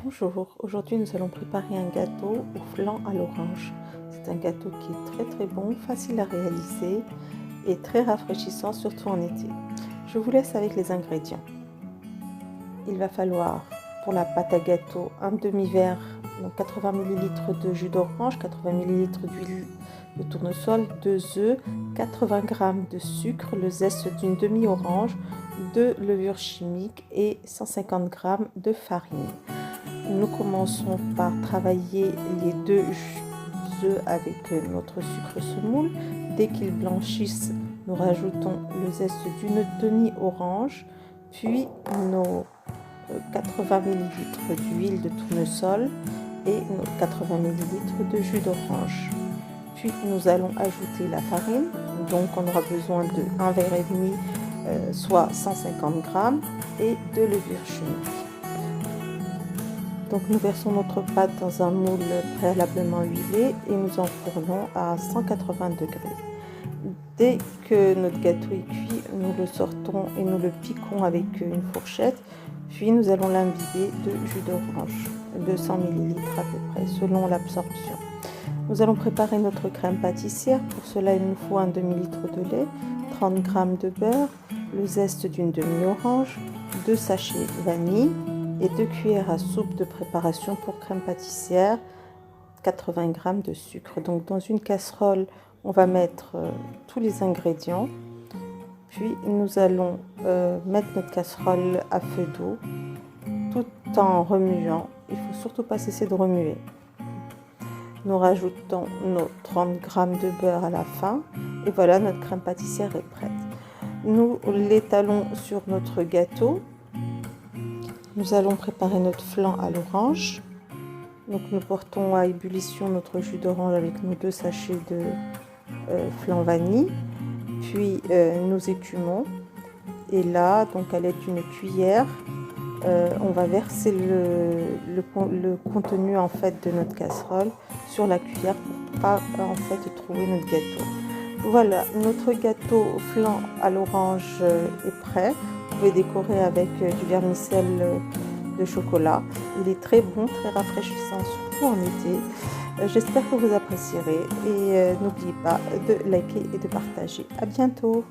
Bonjour, aujourd'hui nous allons préparer un gâteau au flan à l'orange. C'est un gâteau qui est très bon, facile à réaliser et très rafraîchissant, surtout en été. Je vous laisse avec les ingrédients. Il va falloir pour la pâte à gâteau un demi-verre, donc 80 ml de jus d'orange, 80 ml d'huile de tournesol, 2 œufs, 80 g de sucre, le zeste d'une demi-orange, 2 levures chimiques et 150 g de farine. Nous commençons par travailler les 2 œufs avec notre sucre semoule. Dès qu'ils blanchissent, nous rajoutons le zeste d'une demi-orange, puis nos 80 ml d'huile de tournesol et nos 80 ml de jus d'orange. Puis nous allons ajouter la farine, donc on aura besoin de 1 verre et demi, soit 150 g, et de levure chimique. Donc nous versons notre pâte dans un moule préalablement huilé et nous enfournons à 180 degrés. Dès que notre gâteau est cuit, nous le sortons et nous le piquons avec une fourchette. Puis nous allons l'imbiber de jus d'orange, 200 ml à peu près, selon l'absorption. Nous allons préparer notre crème pâtissière. Pour cela, il nous faut un demi-litre de lait, 30 g de beurre, le zeste d'une demi-orange, 2 sachets vanille et 2 cuillères à soupe de préparation pour crème pâtissière, 80 g de sucre. Donc dans une casserole, on va mettre tous les ingrédients. Puis nous allons mettre notre casserole à feu doux tout en remuant. Il ne faut surtout pas cesser de remuer. Nous rajoutons nos 30 g de beurre à la fin et voilà, notre crème pâtissière est prête. Nous l'étalons sur notre gâteau. Nous allons préparer notre flan à l'orange. Donc nous portons à ébullition notre jus d'orange avec nos 2 sachets de flan vanille. Puis nous écumons. Et là, donc à l'aide d'une cuillère, on va verser le contenu en fait de notre casserole sur la cuillère pour pas en fait trouver notre gâteau. Voilà, notre gâteau au flan à l'orange est prêt. Vous pouvez décorer avec du vermicelle de chocolat. Il est très bon, très rafraîchissant, surtout en été. J'espère que vous apprécierez et n'oubliez pas de liker et de partager. À bientôt.